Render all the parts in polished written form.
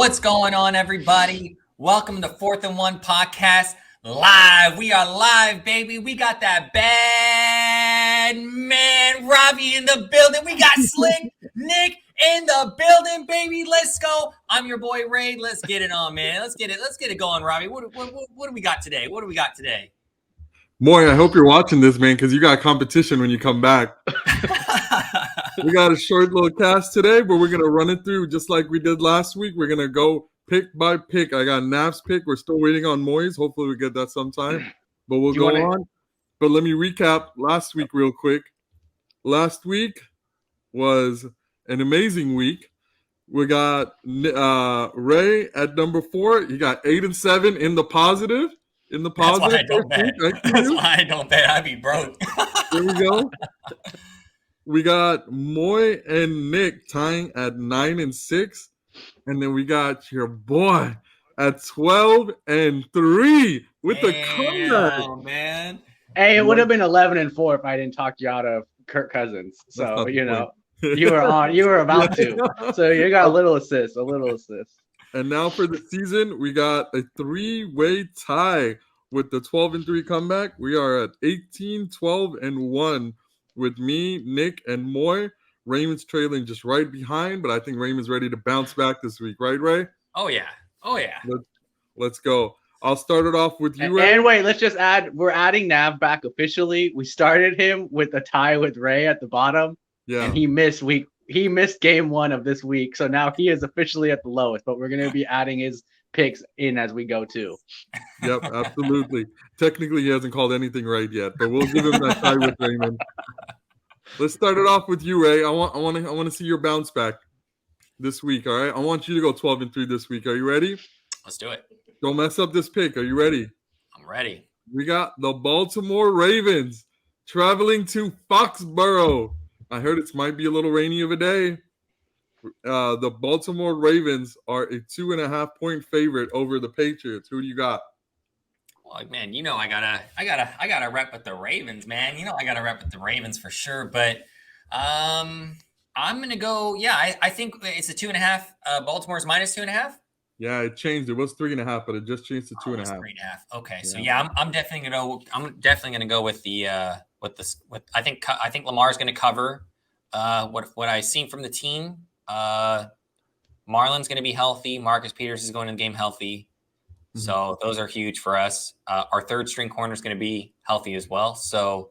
What's going on, everybody? Welcome to Fourth and One Podcast live. We are live, baby. We got that bad man Robbie in the building. We got Slick Nick in the building, baby. Let's go. I'm your boy Ray. Let's get it on, man. Let's get it going, Robbie. What do we got today? What do we got today? Moy, I hope you're watching this, man, because you got competition when you come back. We got a short little cast today, but we're going to run it through just like we did last week. We're going to go pick by pick. I got Nav's pick. We're still waiting on Moy's. Hopefully we get that sometime. But we'll go on. But let me recap last week real quick. Last week was an amazing week. We got Ray at number 4. He got 8 and 7 in the positive. That's why I don't bet. That's why I don't bet. I'd be broke. There we go. We got Moy and Nick tying at 9 and 6. And then we got your boy at 12 and 3 with the comeback. Oh, man. Hey, it would have been 11 and 4 if I didn't talk you out of Kirk Cousins. So, you know, you were about to. So you got a little assist. And now for the season, we got a 3-way tie with the 12 and 3 comeback. We are at 18, 12 and 1 with me, Nick, and Moy. Raymond's trailing just right behind, but I think Raymond's ready to bounce back this week, right, Ray? Oh yeah. Let's go. I'll start it off with you, Ray. And wait, let's just add, we're adding Nav back officially. We started him with a tie with Ray at the bottom. Yeah. And he missed game 1 of this week. So now he is officially at the lowest, but we're going to be adding his picks in as we go too. Yep, absolutely. Technically, he hasn't called anything right yet, but we'll give him that tie with Raymond. Let's start it off with you, Ray. I want to see your bounce back this week. All right, I want you to go 12 and 3 this week. Are you ready? Let's do it. Don't mess up this pick. Are you ready? I'm ready. We got the Baltimore Ravens traveling to Foxborough. I heard it might be a little rainy of a day. The Baltimore Ravens are a 2.5-point favorite over the Patriots. Who do you got? Well, man, you know I gotta rep with the Ravens, man. You know I gotta rep with the Ravens for sure. But I'm gonna go. Yeah, I think it's a 2.5. Baltimore's minus 2.5. Yeah, it changed. It was 3.5, but it just changed to 2.5. 3.5. Okay, so yeah, I'm definitely gonna go with the I think Lamar's gonna cover. What I've seen from the team. Marlon's gonna be healthy. Marcus Peters is going to the game healthy. Mm-hmm. So those are huge for us. Our third string corner is going to be healthy as well. So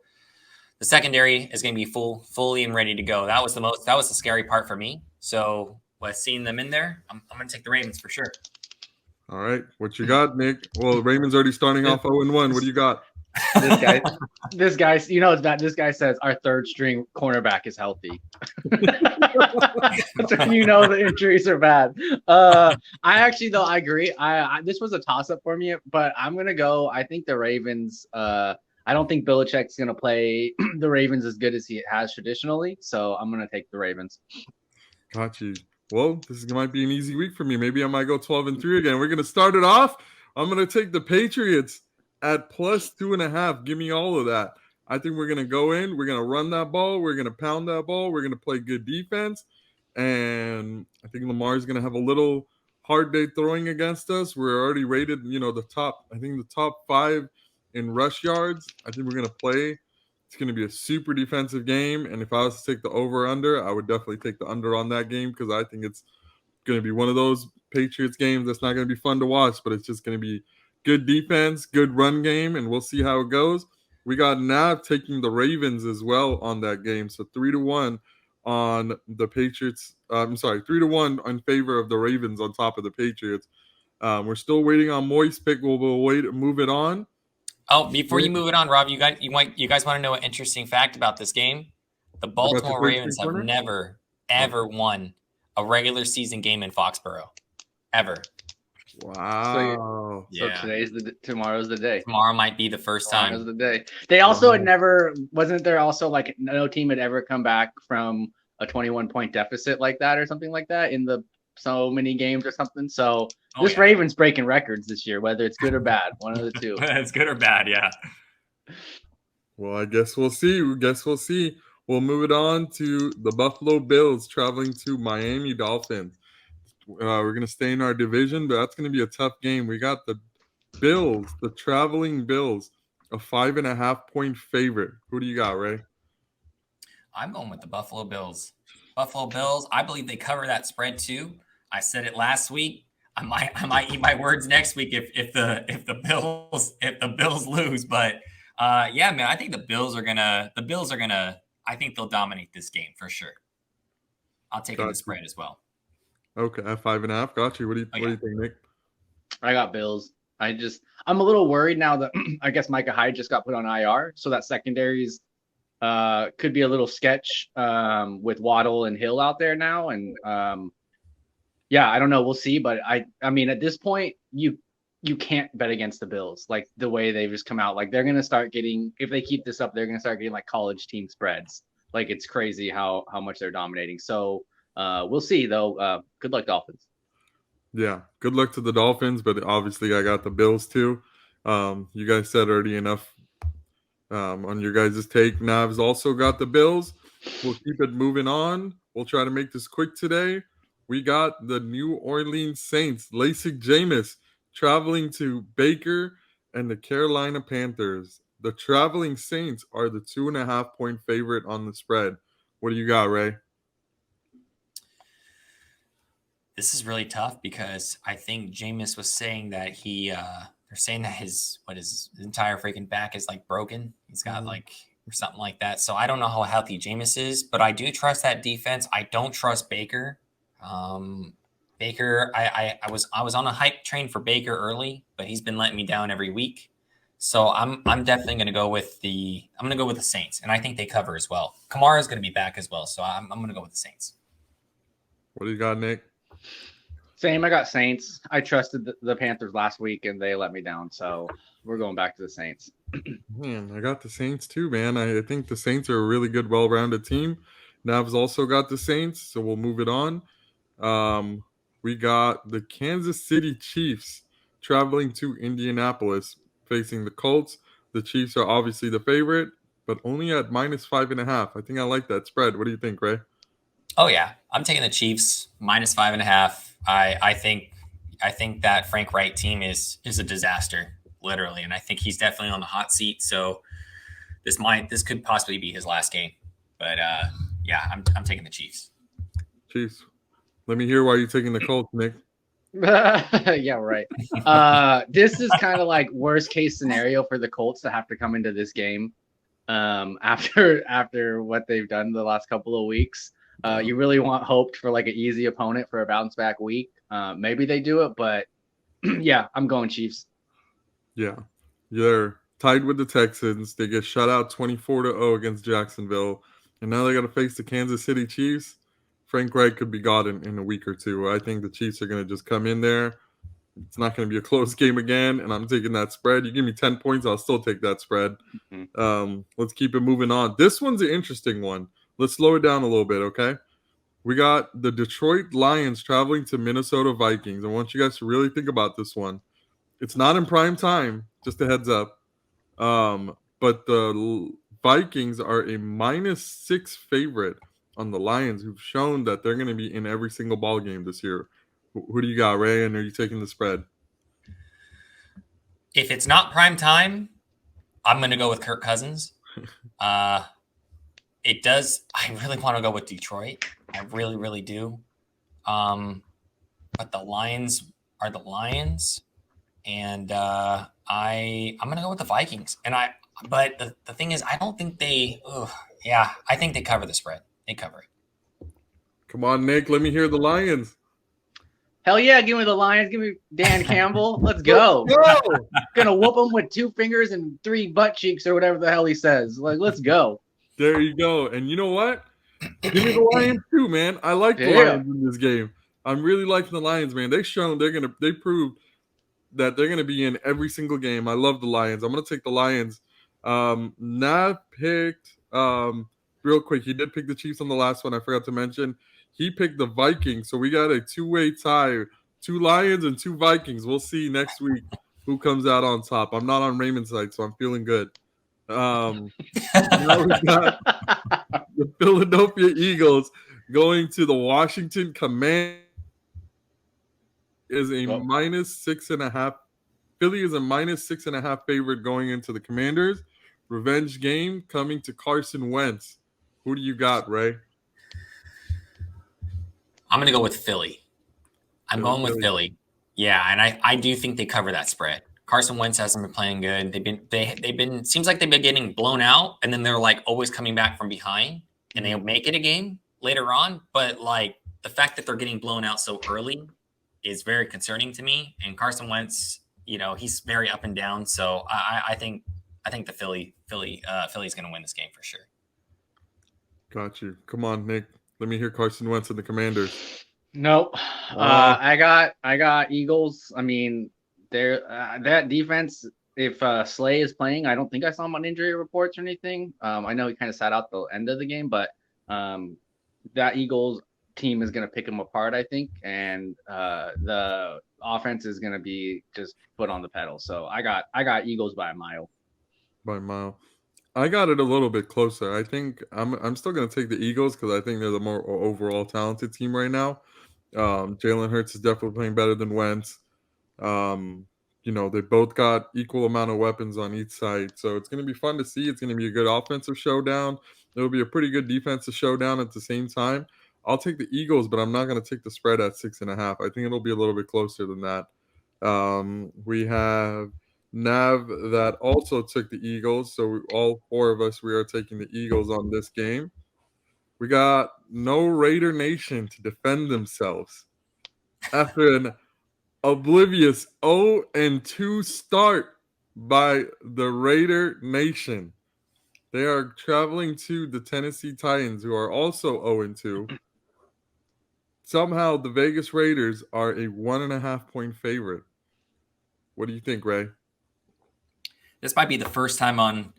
the secondary is going to be fully and ready to go. That was the scary part for me. So seeing them in there, I'm going to take the Ravens for sure. All right. What you got, Nick? Well, Raymond's already starting off 0-1. What do you got? This guy, you know, it's not. This guy says our third string cornerback is healthy. So you know the injuries are bad. I agree. This was a toss up for me, but I'm gonna go. I think the Ravens. I don't think Belichick's gonna play the Ravens as good as he has traditionally. So I'm gonna take the Ravens. Got you. Well, this might be an easy week for me. Maybe I might go 12 and 3 again. We're gonna start it off. I'm gonna take the Patriots at plus 2.5. Give me all of that. I think we're going to go in. We're going to run that ball. We're going to pound that ball. We're going to play good defense. And I think Lamar's going to have a little hard day throwing against us. We're already rated, the top 5 in rush yards. I think we're going to play. It's going to be a super defensive game. And if I was to take the over-under, I would definitely take the under on that game because I think it's going to be one of those Patriots games that's not going to be fun to watch, but it's just going to be good defense, good run game, and we'll see how it goes. We got Nav taking the Ravens as well on that game. So 3-1 on the Patriots. 3-1 in favor of the Ravens on top of the Patriots. We're still waiting on Moy's pick. We'll move it on. Oh, before you move it on, Rob, you guys want to know an interesting fact about this game? The Baltimore Ravens have never, ever won a regular season game in Foxborough. Ever. Wow. So tomorrow's the day. Tomorrow might be the first time. Tomorrow's the day. They also wasn't there also like no team had ever come back from a 21-point deficit like that or something like that in the so many games or something. So Ravens breaking records this year, whether it's good or bad, one of the two. It's good or bad, yeah. Well, I guess we'll see. We'll move it on to the Buffalo Bills traveling to Miami Dolphins. We're gonna stay in our division, but that's gonna be a tough game. We got the Bills, the traveling Bills, a 5.5-point favorite. Who do you got, Ray? I'm going with the Buffalo Bills. Buffalo Bills. I believe they cover that spread too. I said it last week. I might eat my words next week if the Bills lose. But yeah, man, I think the Bills are gonna. I think they'll dominate this game for sure. I'll take the spread as well. Okay, at 5.5. Got you. What do you think, Nick? I got Bills. I'm a little worried now that I guess Micah Hyde just got put on IR, so that secondaries could be a little sketch with Waddle and Hill out there now, and yeah, I don't know. We'll see, but I mean, at this point, you can't bet against the Bills. Like the way they've just come out, like they're gonna start getting, if they keep this up, they're gonna start getting like college team spreads. Like it's crazy how much they're dominating. So we'll see though. Good luck, Dolphins. Yeah, good luck to the Dolphins, but obviously I got the Bills too. You guys said already enough on your guys' take. Nav's also got the Bills. We'll keep it moving on. We'll try to make this quick today. We got the New Orleans Saints, LASIK Jameis, traveling to Baker and the Carolina Panthers. The traveling Saints are the 2.5-point favorite on the spread. What do you got, Ray? This is really tough because I think Jameis was saying that they're saying that his entire freaking back is like broken. He's got like or something like that. So I don't know how healthy Jameis is, but I do trust that defense. I don't trust Baker. Baker, I was on a hype train for Baker early, but he's been letting me down every week. So I'm definitely going to go with the Saints, and I think they cover as well. Kamara is going to be back as well, so I'm going to go with the Saints. What do you got, Nick? Same. I got Saints. I trusted the Panthers last week, and they let me down. So we're going back to the Saints. Man, I got the Saints too, man. I think the Saints are a really good, well-rounded team. Nav's also got the Saints, so we'll move it on. We got the Kansas City Chiefs traveling to Indianapolis, facing the Colts. The Chiefs are obviously the favorite, but only at -5.5. I think I like that spread. What do you think, Ray? Oh yeah, I'm taking the Chiefs -5.5. I think that Frank Wright team is a disaster, literally, and I think he's definitely on the hot seat. So this could possibly be his last game. But yeah, I'm taking the Chiefs. Chiefs. Let me hear why you're taking the Colts, Nick. Yeah, right. This is kind of like worst case scenario for the Colts to have to come into this game after what they've done the last couple of weeks. You really want hoped for like an easy opponent for a bounce back week. Maybe they do it, but yeah, I'm going Chiefs. Yeah, they're tied with the Texans. They get shut out 24-0 against Jacksonville, and now they got to face the Kansas City Chiefs. Frank Wright could be gone in a week or two. I think the Chiefs are going to just come in there. It's not going to be a close game again, and I'm taking that spread. You give me 10 points, I'll still take that spread. Mm-hmm. Let's keep it moving on. This one's an interesting one. Let's slow it down a little bit, okay? We got the Detroit Lions traveling to Minnesota Vikings. I want you guys to really think about this one. It's not in prime time, just a heads up. But the Vikings are a -6 favorite on the Lions, who've shown that they're going to be in every single ball game this year. Who do you got, Ray? And are you taking the spread? If it's not prime time, I'm going to go with Kirk Cousins. It does. I really want to go with Detroit. I really, really do. But the Lions are the Lions, and I'm going to go with the Vikings. But the thing is, I don't think they. Yeah, I think they cover the spread. They cover it. Come on, Nick. Let me hear the Lions. Hell yeah, give me the Lions. Give me Dan Campbell. Let's go. Gonna whoop them with 2 fingers and 3 butt cheeks or whatever the hell he says. Like, let's go. There you go. And you know what? Give me the Lions too, man. I like the Lions in this game. I'm really liking the Lions, man. They proved that they're gonna be in every single game. I love the Lions. I'm gonna take the Lions. Nav picked real quick. He did pick the Chiefs on the last one. I forgot to mention. He picked the Vikings. So we got a 2-way tie. 2 Lions and 2 Vikings. We'll see next week who comes out on top. I'm not on Raymond's side, so I'm feeling good. Now we got the Philadelphia Eagles going to the Washington Commanders. is a Go. -6.5. Philly is a -6.5 favorite going into the Commanders. Revenge game coming to Carson Wentz. Who do you got, Ray? I'm gonna go with Philly. I'm going with Philly. Yeah, and I do think they cover that spread. Carson Wentz hasn't been playing good. They've been seems like they've been getting blown out, and then they're like always coming back from behind, and they make it a game later on. But like the fact that they're getting blown out so early is very concerning to me. And Carson Wentz, he's very up and down. So I think the Philly's going to win this game for sure. Got you. Come on, Nick. Let me hear Carson Wentz and the Commanders. Nope. I got Eagles. I mean, that defense. If Slay is playing, I don't think I saw him on injury reports or anything. I know he kind of sat out the end of the game, but that Eagles team is going to pick him apart, I think, and the offense is going to be just put on the pedal. So I got Eagles by a mile. I got it a little bit closer. I think I'm still going to take the Eagles because I think they're the more overall talented team right now. Jalen Hurts is definitely playing better than Wentz. They both got equal amount of weapons on each side. So it's going to be fun to see. It's going to be a good offensive showdown. It'll be a pretty good defensive showdown at the same time. I'll take the Eagles, but I'm not going to take the spread at 6.5. I think it'll be a little bit closer than that. We have Nav that also took the Eagles. So all four of us, we are taking the Eagles on this game. We got no Raider Nation to defend themselves after an oblivious 0-2 start by the Raider Nation. They are traveling to the Tennessee Titans, who are also 0-2. Somehow, the Vegas Raiders are a 1.5-point favorite. What do you think, Ray? This might be the first time on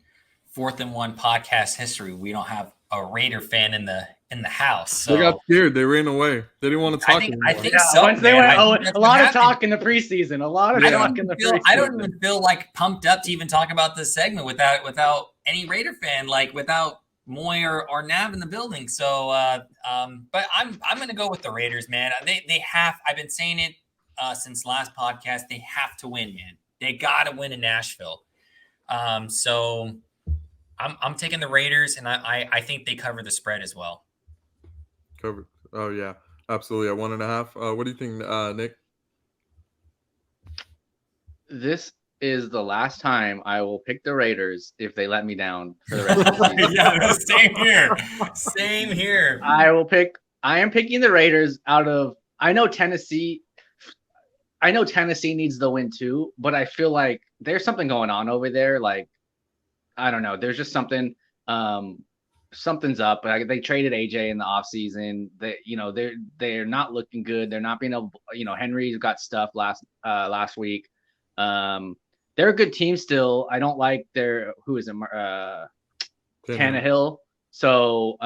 4th and 1 podcast history we don't have a Raider fan in the house. So. They got scared. They ran away. They didn't want to talk anymore. I think so. Once they went, a lot of talk in the preseason. I don't even feel like pumped up to even talk about this segment without any Raider fan, like without Moy or Nav in the building. So, but I'm going to go with the Raiders, man. They have. I've been saying it since last podcast. They have to win, man. They got to win in Nashville. So I'm taking the Raiders, and I think they cover the spread as well. Covered. Oh yeah, absolutely. At 1.5. What do you think, Nick? This is the last time I will pick the Raiders if they let me down for the rest of the season. Yeah, same here. I am picking the Raiders out of. I know Tennessee needs the win too, but I feel like there's something going on over there. Like, I don't know. There's just something. Something's up. They traded AJ in the offseason. They're not looking good. They're not being able. Henry's got stuff last week. They're a good team still. I don't like their Tannehill. So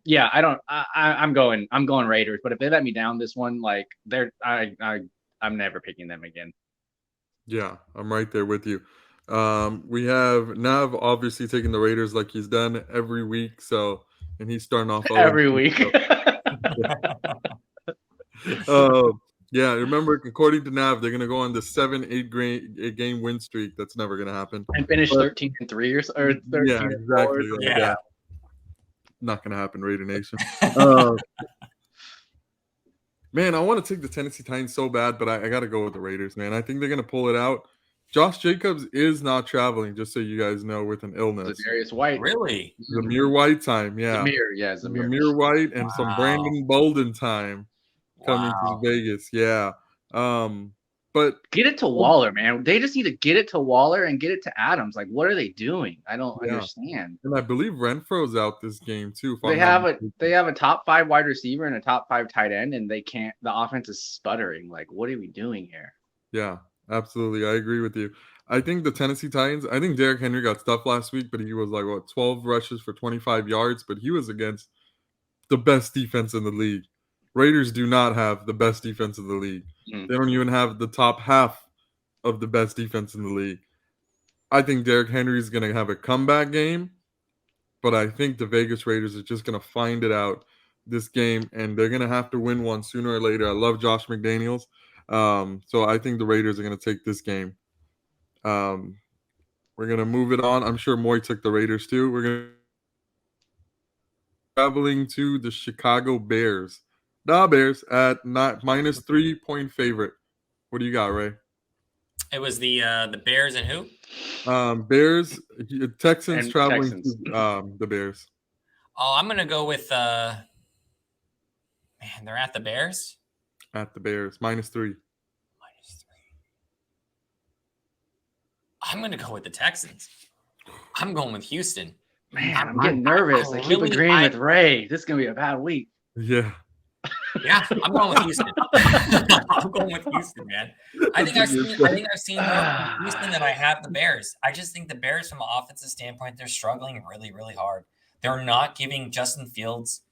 yeah, I don't. I'm going Raiders. But if they let me down this one, like I'm never picking them again. Yeah, I'm right there with you. We have Nav obviously taking the Raiders like he's done every week. So, and he's starting off every week. Yeah, remember, according to Nav, they're gonna go on the 7-8 game win streak. That's never gonna happen. And finish 13-3 or 13. Yeah, exactly. Yeah. Not gonna happen, Raider Nation. Man, I want to take the Tennessee Titans so bad, but I got to go with the Raiders, man. I think they're going to pull it out. Josh Jacobs is not traveling, just so you guys know, with an illness. Darius White. Really? Zamir White time, yeah. Zamir White and some Brandon Bolden time coming to Vegas, yeah. But get it to Waller, man. They just need to get it to Waller and get it to Adams. Like, what are they doing? I don't understand. And I believe Renfro's out this game too. They have a top 5 wide receiver and a top 5 tight end, and they can't. The offense is sputtering. Like, what are we doing here? Yeah, absolutely. I agree with you. I think the Tennessee Titans. I think Derrick Henry got stuffed last week, but he was like 12 rushes for 25 yards. But he was against the best defense in the league. Raiders do not have the best defense in the league. They don't even have the top half of the best defense in the league. I think Derrick Henry is going to have a comeback game, but I think the Vegas Raiders are just going to find it out this game, and they're going to have to win one sooner or later. I love Josh McDaniels. So I think the Raiders are going to take this game. We're going to move it on. I'm sure Moy took the Raiders too. We're going to traveling to the Chicago Bears. The Bears at minus 3-point favorite. What do you got, Ray? It was the Bears and who? Bears, Texans And traveling Texans. to the Bears. Oh, I'm gonna go with man. They're at the Bears. At the Bears, minus 3. -3. I'm gonna go with the Texans. I'm going with Houston. Man, I'm getting nervous. I keep agreeing with Ray. This is gonna be a bad week. Yeah. Yeah, I'm going with Houston. I'm going with Houston, man. I think I've seen more Houston than I have the Bears. I just think the Bears, from an offensive standpoint, they're struggling really, really hard. They're not giving Justin Fields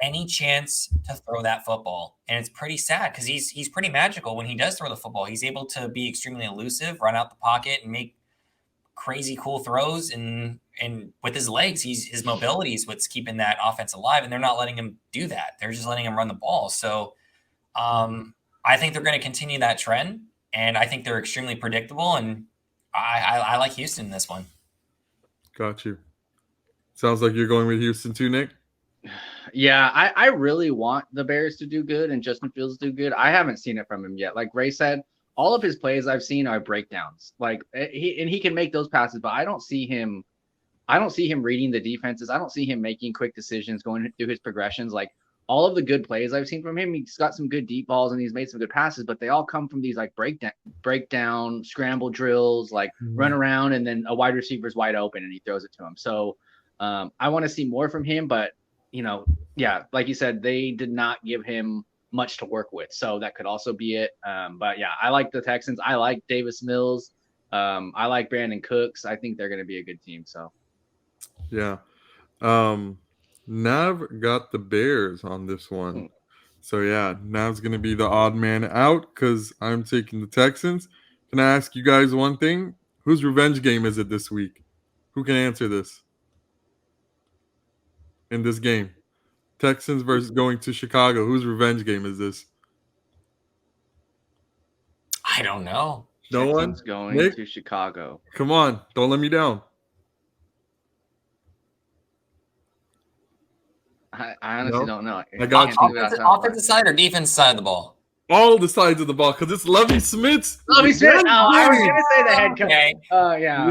any chance to throw that football, and it's pretty sad because he's pretty magical when he does throw the football. He's able to be extremely elusive, run out the pocket, and make crazy cool throws, and with his legs, his mobility is what's keeping that offense alive, and they're not letting him do that. They're just letting him run the ball. So I think they're going to continue that trend, and I think they're extremely predictable, and I like Houston in this one. Got you. Sounds like you're going with Houston too, Nick. Yeah, I really want the Bears to do good and Justin Fields to do good. I haven't seen it from him yet. Like Ray said, all of his plays I've seen are breakdowns. Like he can make those passes, but I don't see him reading the defenses. I don't see him making quick decisions, going through his progressions. Like all of the good plays I've seen from him, he's got some good deep balls and he's made some good passes, but they all come from these like breakdown scramble drills, like run around and then a wide receiver's wide open and he throws it to him. So I want to see more from him, but yeah, like you said, they did not give him much to work with, so that could also be it. But yeah, I like the Texans. I like Davis Mills. I like Brandon Cooks. I think they're going to be a good team. So yeah, Nav got the Bears on this one. So yeah, Nav's going to be the odd man out because I'm taking the Texans. Can I ask you guys one thing? Whose revenge game is it this week? Who can answer this? In this game, Texans versus going to Chicago. Whose revenge game is this? I don't know. No Texans one going Nick? to Chicago. Come on, don't let me down. I honestly don't know. I got you. Offensive side or defense side of the ball? All the sides of the ball because it's Lovie Smith's. Lovie Smith. Oh, I was gonna say the head coach. Okay. Oh yeah. I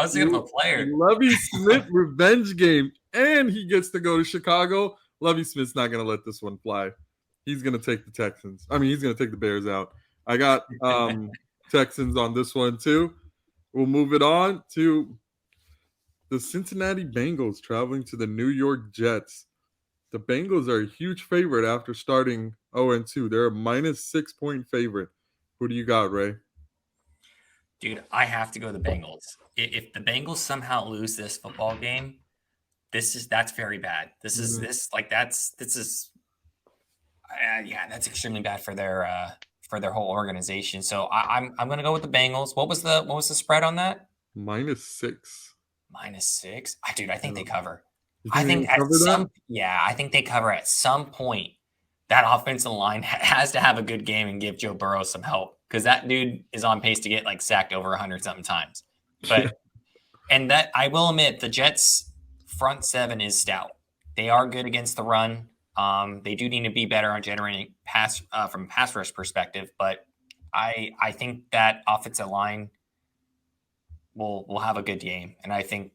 was thinking of a player. Lovie Smith revenge game, and he gets to go to Chicago. Lovie Smith's not gonna let this one fly. He's gonna take the Texans. I mean, he's gonna take the Bears out. I got Texans on this one too. We'll move it on to the Cincinnati Bengals traveling to the New York Jets. The Bengals are a huge favorite after starting 0-2. They're a minus 6-point favorite. Who do you got, Ray? Dude, I have to go the Bengals. If the Bengals somehow lose this football game, that's very bad. That's extremely bad for their whole organization. So I'm going to go with the Bengals. What was the spread on that? -6. -6. Dude, I think they cover. I think they cover at some point. That offensive line has to have a good game and give Joe Burrow some help because that dude is on pace to get like sacked over 100-something times. But and that I will admit, the Jets' front seven is stout. They are good against the run. They do need to be better on generating pass from a pass rush perspective, but I think that offensive line will have a good game, and I think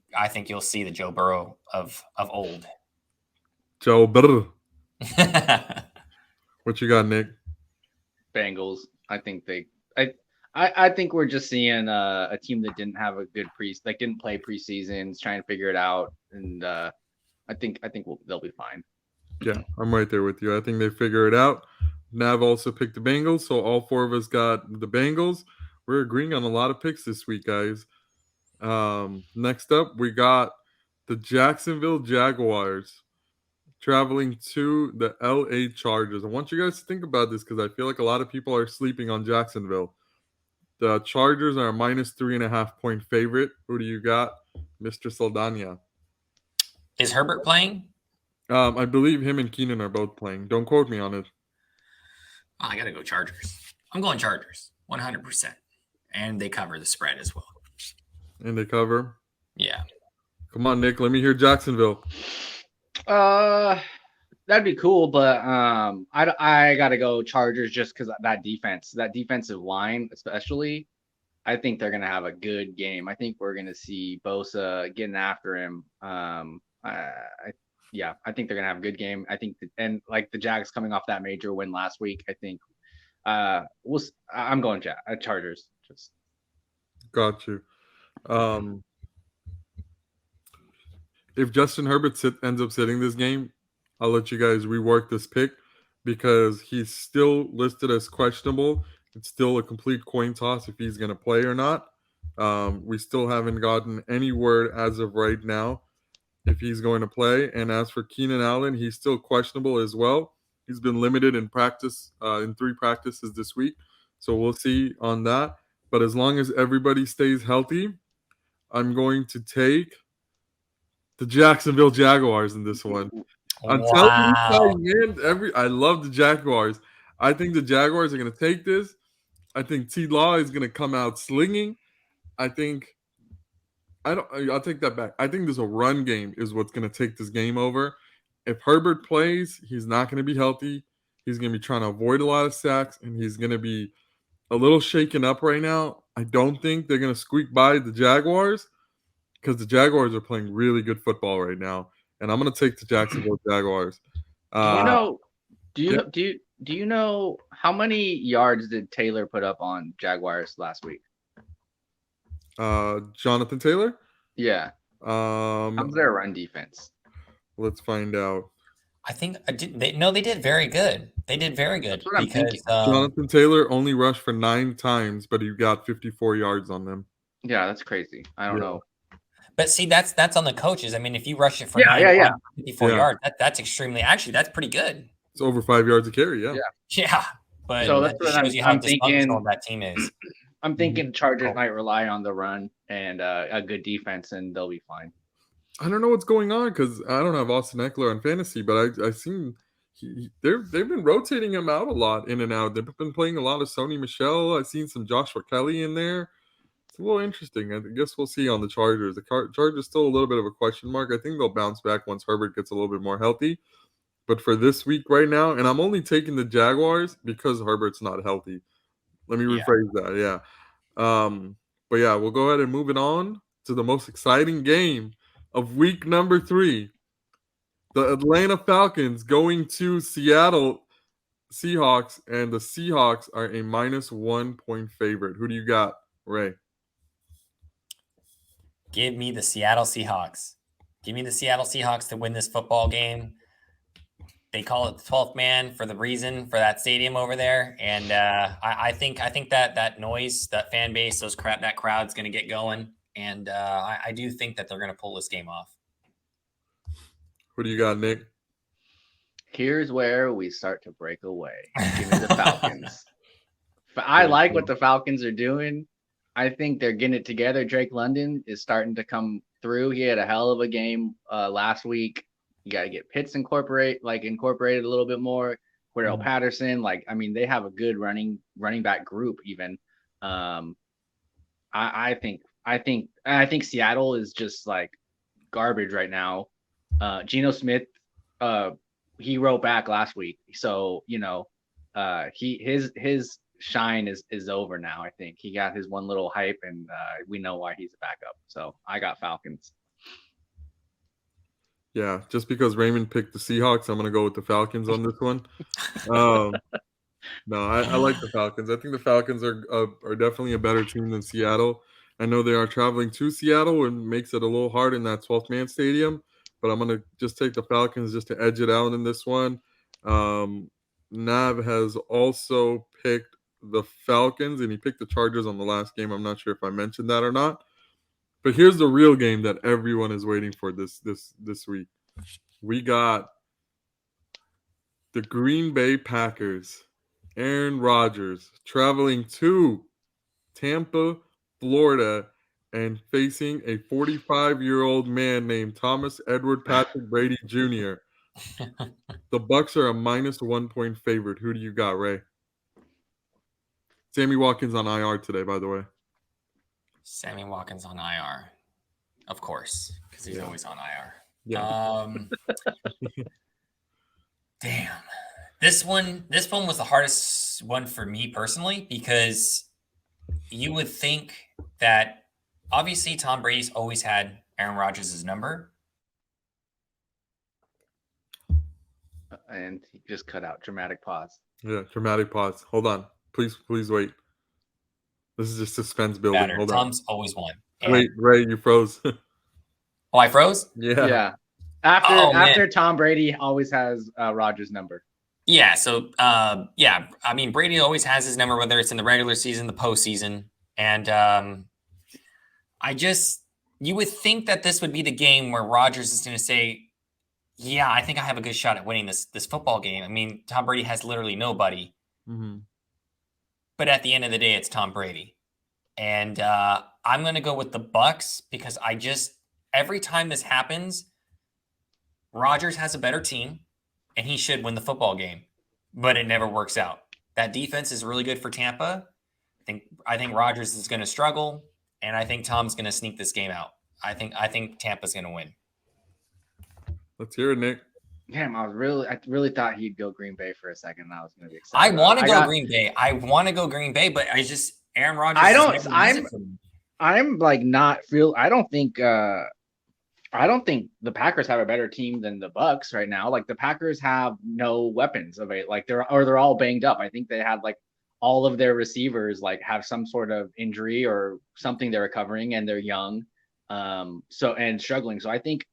you'll see the Joe Burrow of old. Joe Burrow. What you got, Nick? Bengals. I think I think we're just seeing a team that didn't have a good didn't play preseasons, trying to figure it out, and I think they'll be fine. Yeah, I'm right there with you. I think they figure it out. Nav also picked the Bengals, so all four of us got the Bengals. We're agreeing on a lot of picks this week, guys. Next up, we got the Jacksonville Jaguars traveling to the LA Chargers. I want you guys to think about this because I feel like a lot of people are sleeping on Jacksonville. The Chargers are a minus 3.5-point favorite. Who do you got, Mr. Saldana? Is Herbert playing? I believe him and Keenan are both playing. Don't quote me on it. Oh, I got to go Chargers. I'm going Chargers, 100%. And they cover the spread as well. And they cover. Yeah. Come on, Nick. Let me hear Jacksonville. That'd be cool, but I gotta go Chargers just because that defensive line, especially. I think they're gonna have a good game. I think we're gonna see Bosa getting after him. I think they're gonna have a good game. I think, and like the Jags coming off that major win last week, I think. I'm going Chargers. Just got you. If Justin Herbert ends up sitting this game, I'll let you guys rework this pick because he's still listed as questionable. It's still a complete coin toss if he's going to play or not. We still haven't gotten any word as of right now if he's going to play. And as for Keenan Allen, he's still questionable as well. He's been limited in practice, in 3 practices this week. So we'll see on that. But as long as everybody stays healthy, I'm going to take the Jacksonville Jaguars in this one. I'm telling you, man, I love the Jaguars. I think the Jaguars are going to take this. I think T. Law is going to come out slinging. I'll take that back. I think this a run game is what's going to take this game over. If Herbert plays, he's not going to be healthy. He's going to be trying to avoid a lot of sacks, and he's going to be a little shaken up right now. I don't think they're going to squeak by the Jaguars because the Jaguars are playing really good football right now, and I'm going to take the Jacksonville Jaguars. Do you know how many yards did Taylor put up on Jaguars last week? Jonathan Taylor? Yeah. How's their run defense? Let's find out. I think they did very good. They did very good because Jonathan Taylor only rushed for 9 times, but he got 54 yards on them. Yeah, that's crazy. I don't know. But see, that's on the coaches. I mean, if you rush it for 54 yards, that's extremely. Actually, that's pretty good. It's over 5 yards a carry. Yeah. But so that's what shows you how dysfunctional that team is. I'm thinking Chargers might rely on the run and a good defense, and they'll be fine. I don't know what's going on because I don't have Austin Eckler on fantasy, but I've seen they've been rotating him out a lot, in and out. They've been playing a lot of Sony Michel. I've seen some Joshua Kelly in there. It's a little interesting. I guess we'll see on the Chargers. The Chargers still a little bit of a question mark. I think they'll bounce back once Herbert gets a little bit more healthy. But for this week right now, and I'm only taking the Jaguars because Herbert's not healthy. Let me rephrase that. Yeah. But yeah, we'll go ahead and move it on to the most exciting game of week number 3. The Atlanta Falcons going to Seattle Seahawks, and the Seahawks are a -1 point favorite. Who do you got, Ray? Give me the Seattle Seahawks. Give me the Seattle Seahawks to win this football game. They call it the 12th man for the reason for that stadium over there, and I think that noise, that fan base, that crowd's going to get going, and I do think that they're going to pull this game off. Who do you got, Nick? Here's where we start to break away. Give me the Falcons. I like what the Falcons are doing. I think they're getting it together. Drake London is starting to come through. He had a hell of a game last week. You got to get Pitts incorporated a little bit more. Cordell Patterson, they have a good running back group. Even, I think Seattle is just like garbage right now. Geno Smith, he wrote back last week, so his shine is over now. I think he got his one little hype, and we know why he's a backup. So I got Falcons. Yeah, just because Raymond picked the Seahawks, I'm going to go with the Falcons on this one. No, I like the Falcons. I think the Falcons are definitely a better team than Seattle. I know they are traveling to Seattle and makes it a little hard in that 12th man stadium, but I'm going to just take the Falcons just to edge it out in this one. Nav has also picked the Falcons, and he picked the Chargers on the last game. I'm not sure if I mentioned that or not. But here's the real game that everyone is waiting for this week. We got the Green Bay Packers, Aaron Rodgers, traveling to Tampa, Florida, and facing a 45-year-old man named Thomas Edward Patrick Brady Jr. The Bucs are a -1 point favorite. Who do you got, Ray? Sammy Watkins on IR today, by the way. Sammy Watkins on IR, of course, because he's always on IR. Yeah. Damn. This one was the hardest one for me personally, because you would think that obviously Tom Brady's always had Aaron Rodgers' number. And he just cut out. Dramatic pause. Yeah, dramatic pause. Hold on. Please wait. This is just suspense building. Better. Hold Tom's always won. on. Wait, Ray, you froze. Oh, I froze? Yeah. After Tom Brady always has Rodgers' number. Yeah. So, I mean, Brady always has his number, whether it's in the regular season, the postseason. And you would think that this would be the game where Rodgers is going to say, yeah, I think I have a good shot at winning this football game. I mean, Tom Brady has literally nobody. Mm-hmm. But at the end of the day, it's Tom Brady. And I'm going to go with the Bucs, because every time this happens, Rodgers has a better team, and he should win the football game, but it never works out. That defense is really good for Tampa. I think Rodgers is going to struggle, and I think Tom's going to sneak this game out. I think Tampa's going to win. Let's hear it, Nick. Damn, I really thought he'd go Green Bay for a second. I was going to be excited. I want to go Green Bay. I want to go Green Bay, but Aaron Rodgers. I don't think the Packers have a better team than the Bucs right now. Like, the Packers have no weapons of it. Like, they're all banged up. I think they had like all of their receivers like have some sort of injury or something they're recovering, and they're young. And struggling. So I think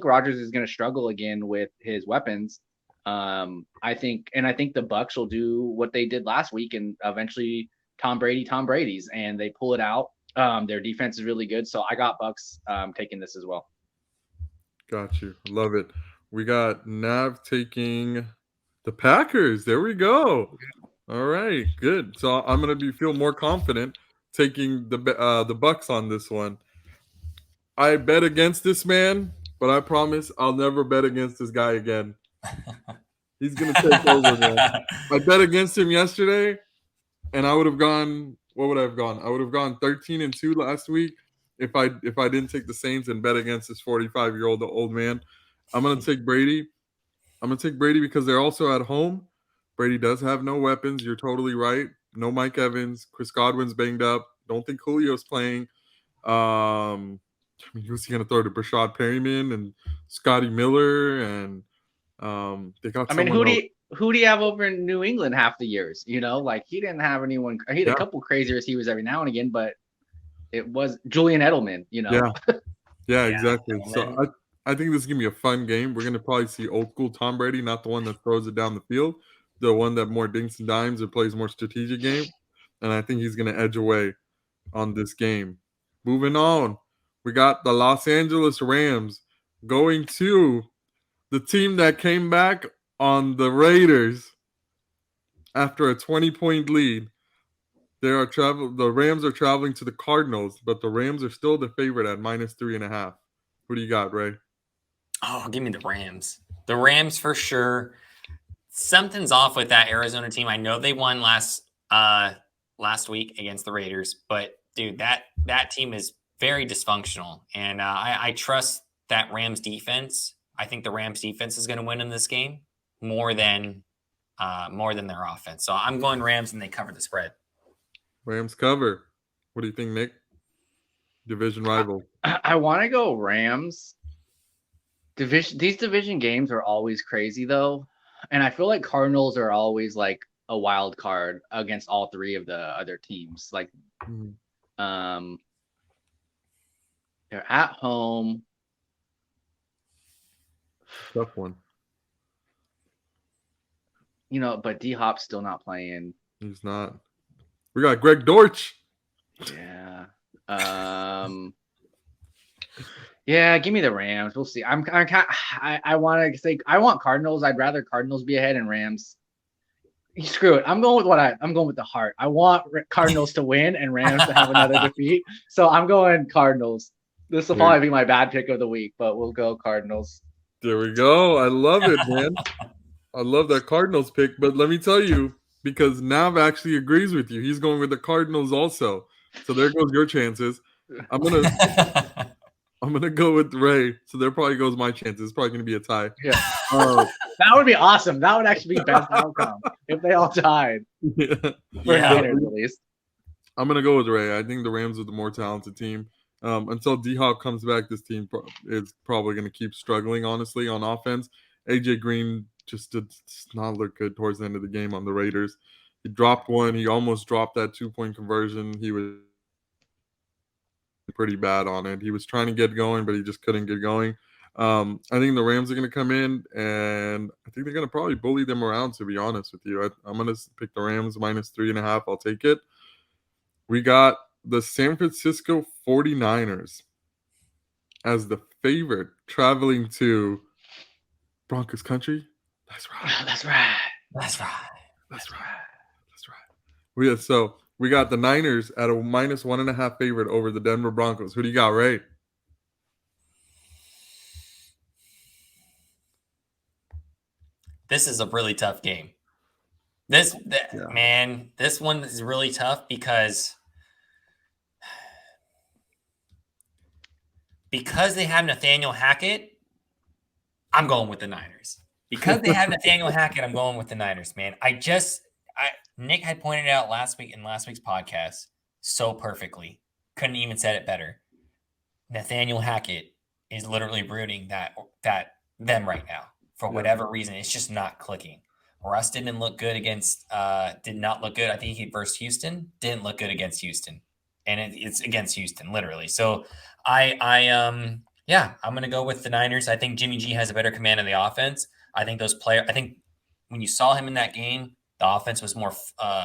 Rodgers is going to struggle again with his weapons. I think the Bucs will do what they did last week, and eventually Tom Brady's, and they pull it out. Their defense is really good. So I got Bucs taking this as well. Got you. Love it. We got Nav taking the Packers. There we go. All right, good. So I'm gonna feel more confident taking the Bucs on this one. I bet against this man, but I promise I'll never bet against this guy again. He's gonna take over, man. I bet against him yesterday, and I would have gone. What would I have gone? I would have gone 13-2 last week if I didn't take the Saints and bet against this 45-year-old old man. I'm gonna take Brady. I'm gonna take Brady because they're also at home. Brady does have no weapons. You're totally right. No Mike Evans. Chris Godwin's banged up. Don't think Julio's playing. I mean, who's he gonna throw to? Brashad Perryman and Scotty Miller, and they got. I mean, who do you have over in New England half the years? You know, like he didn't have anyone. He had a couple crazy receivers every now and again, but it was Julian Edelman. You know. Yeah, exactly. So I think this is gonna be a fun game. We're gonna probably see old school Tom Brady, not the one that throws it down the field, the one that more dinks and dimes and plays more strategic game. And I think he's gonna edge away on this game. Moving on. We got the Los Angeles Rams going to the team that came back on the Raiders after a 20-point lead. The Rams are traveling to the Cardinals, but the Rams are still the favorite at -3.5. Who do you got, Ray? Oh, give me the Rams. The Rams for sure. Something's off with that Arizona team. I know they won last week against the Raiders, but dude, that team is very dysfunctional, and I trust that Rams defense. I think the Rams defense is going to win in this game more than their offense. So I'm going Rams, and they cover the spread. Rams cover. What do you think, Nick? Division rival. I want to go Rams. These division games are always crazy though, and I feel like Cardinals are always like a wild card against all three of the other teams. Like, they're at home. Tough one. You know, but D-Hop's still not playing. He's not. We got Greg Dortch. Yeah. Yeah, give me the Rams. We'll see. I want to say I want Cardinals. I'd rather Cardinals be ahead and Rams. Screw it. I'm going with the heart. I want Cardinals to win and Rams to have another defeat. So I'm going Cardinals. This will probably be my bad pick of the week, but we'll go Cardinals. There we go. I love it, man. I love that Cardinals pick. But let me tell you, because Nav actually agrees with you. He's going with the Cardinals also. So there goes your chances. I'm gonna go with Ray. So there probably goes my chances. It's probably gonna be a tie. Yeah. Uh, That would be awesome. That would actually be best outcome if they all tied. yeah. For Yeah. Niners, at least. I'm gonna go with Ray. I think the Rams are the more talented team. Until D Hop comes back, this team is probably gonna keep struggling. Honestly, on offense, AJ Green just did not look good towards the end of the game on the Raiders. He dropped one. He almost dropped that 2-point conversion. He was pretty bad on it. He was trying to get going, but he just couldn't get going. I think the Rams are going to come in, and I think they're going to probably bully them around, to be honest with you. I'm going to pick the Rams minus 3.5. I'll take it. We got the San Francisco 49ers as the favorite traveling to Broncos country. That's right. That's right. That's right. That's right. That's right. So we got the Niners at a minus 1.5 favorite over the Denver Broncos. Who do you got, Ray? This is a really tough game. Man, this one is really tough because they have Nathaniel Hackett. I'm going with the Niners. Because they have Nathaniel Hackett, I'm going with the Niners, man. Nick had pointed out last week's podcast so perfectly. Couldn't even said it better. Nathaniel Hackett is literally rooting that them right now for whatever reason. It's just not clicking. Russ did not look good. I think he versus Houston didn't look good against Houston, and it's against Houston literally. So I'm going to go with the Niners. I think Jimmy G has a better command of the offense. I think when you saw him in that game, the offense was more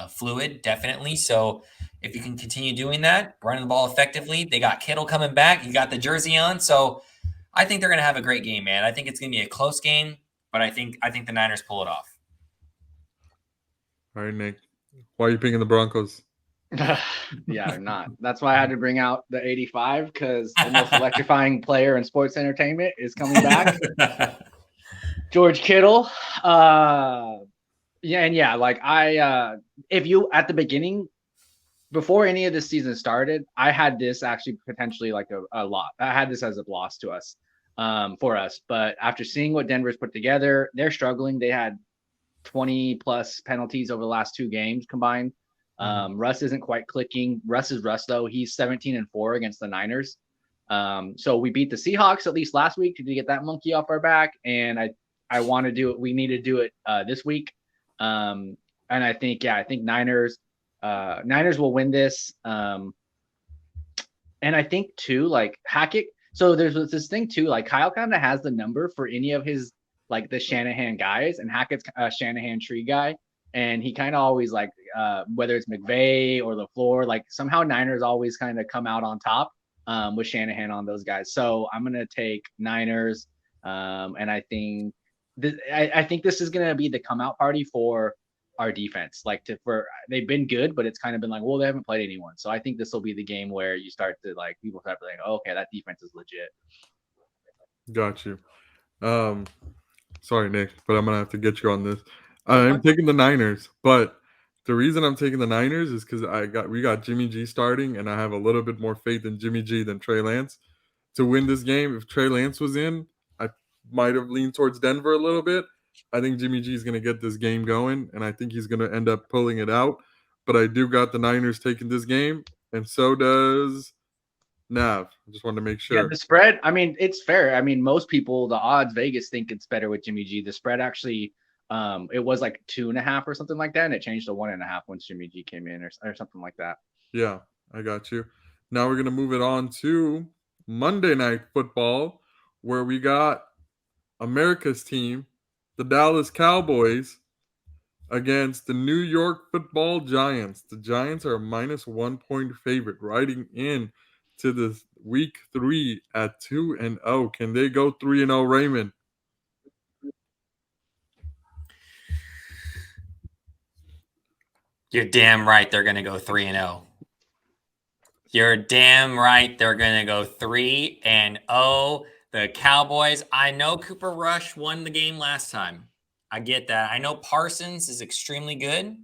fluid, definitely. So if you can continue doing that, running the ball effectively, they got Kittle coming back. You got the jersey on. So I think they're going to have a great game, man. I think it's going to be a close game, but I think the Niners pull it off. All right, Nick. Why are you picking the Broncos? Yeah, they're not. That's why I had to bring out the 85 because the most electrifying player in sports entertainment is coming back. George Kittle. If you at the beginning, before any of the season started, I had this actually potentially like a lot. I had this as a loss to us, for us. But after seeing what Denver's put together, they're struggling. They had 20 plus penalties over the last 2 games combined. Russ isn't quite clicking. Russ is Russ though. He's 17-4 against the Niners. So we beat the Seahawks at least last week to get that monkey off our back. And I want to do it. We need to do it this week. And I think Niners will win this. And I think too, like Hackett. So there's this thing too, like Kyle kind of has the number for any of his, like the Shanahan guys, and Hackett's a Shanahan tree guy. And he kind of always like, whether it's McVay or LaFleur, like somehow Niners always kind of come out on top with Shanahan on those guys. So I'm going to take Niners. And I think this is going to be the come out party for our defense. They've been good, but it's kind of been like, well, they haven't played anyone. So I think this will be the game where you start to like, people start to like, oh, okay, that defense is legit. Got you. Sorry, Nick, but I'm going to have to get you on this. I'm taking the Niners, but the reason I'm taking the Niners is because we got Jimmy G starting, and I have a little bit more faith in Jimmy G than Trey Lance to win this game. If Trey Lance was in, I might have leaned towards Denver a little bit. I think Jimmy G is going to get this game going, and I think he's going to end up pulling it out. But I do got the Niners taking this game, and so does Nav. I just wanted to make sure. Yeah, the spread, I mean, it's fair. I mean, most people, the odds, Vegas think it's better with Jimmy G. The spread actually, it was like 2.5 or something like that, and it changed to 1.5 once Jimmy G came in or something like that. Yeah, I got you. Now we're going to move it on to Monday Night Football, where we got America's team, the Dallas Cowboys, against the New York Football Giants. The Giants are a minus 1 point favorite, riding in to the week 3 at 2-0. Can they go 3-0, Raymond? You're damn right they're going to go 3-0. You're damn right they're going to go 3-0. The Cowboys, I know Cooper Rush won the game last time. I get that. I know Parsons is extremely good.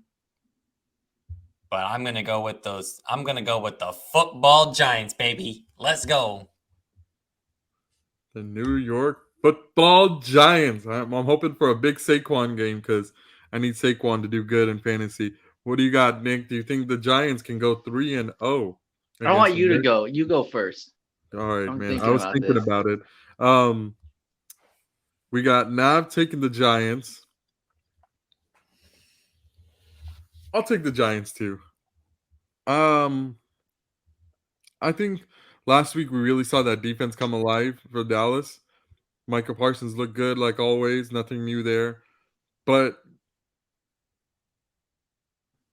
but I'm gonna go with those. I'm gonna go with the football Giants, baby. Let's go. The New York Football Giants. I'm hoping for a big Saquon game because I need Saquon to do good in fantasy. What do you got, Nick? Do you think the Giants can go 3-0? I want against you to Nick? go. You go first. All right, I'm man. thinking I was about thinking this. about it. We got Nav taking the Giants. I'll take the Giants too. I think last week we really saw that defense come alive for Dallas. Michael Parsons looked good like always, nothing new there. But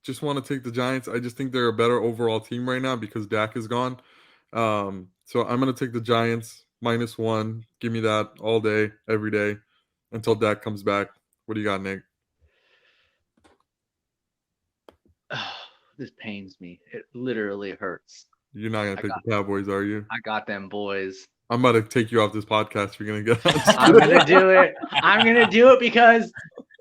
just want to take the Giants. I just think they're a better overall team right now because Dak is gone. So I'm gonna take the Giants -1. Give me that all day, every day, until Dak comes back. What do you got, Nick? This pains me. It literally hurts. You're not gonna I take got- the Cowboys, are you? I got them boys. I'm about to take you off this podcast. You're gonna get. I'm gonna do it. I'm gonna do it because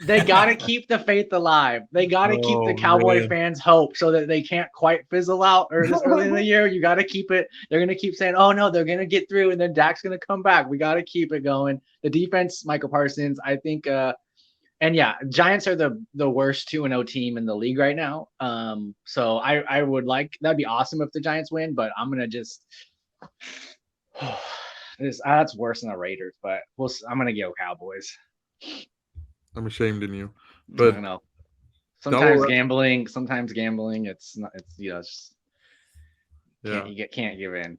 they gotta keep the faith alive. They gotta keep the Oh, Cowboy man. fans' hope so that they can't quite fizzle out or this early in the year. You gotta keep it. They're gonna keep saying, "Oh no, they're gonna get through," and then Dak's gonna come back. We gotta keep it going. The defense, Michael Parsons, I think. And yeah, Giants are the worst 2-0 team in the league right now. So I would like that'd be awesome if the Giants win, but I'm gonna just. That's worse than the Raiders, but I'm gonna go Cowboys. I'm ashamed in you. I But don't know. double- Sometimes gambling. It's not. It's it's just Yeah, can't give in.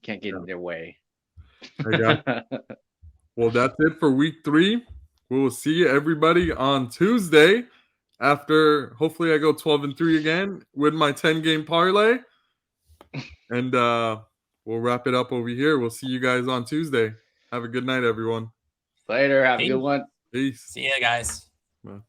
Can't get in their way. I got. Well, that's it for week 3. We will see everybody on Tuesday. After hopefully I go 12-3 again with my 10-game parlay, and we'll wrap it up over here. We'll see you guys on Tuesday. Have a good night, everyone. Later. Have a Peace. good one. Peace. See ya, guys. Bye.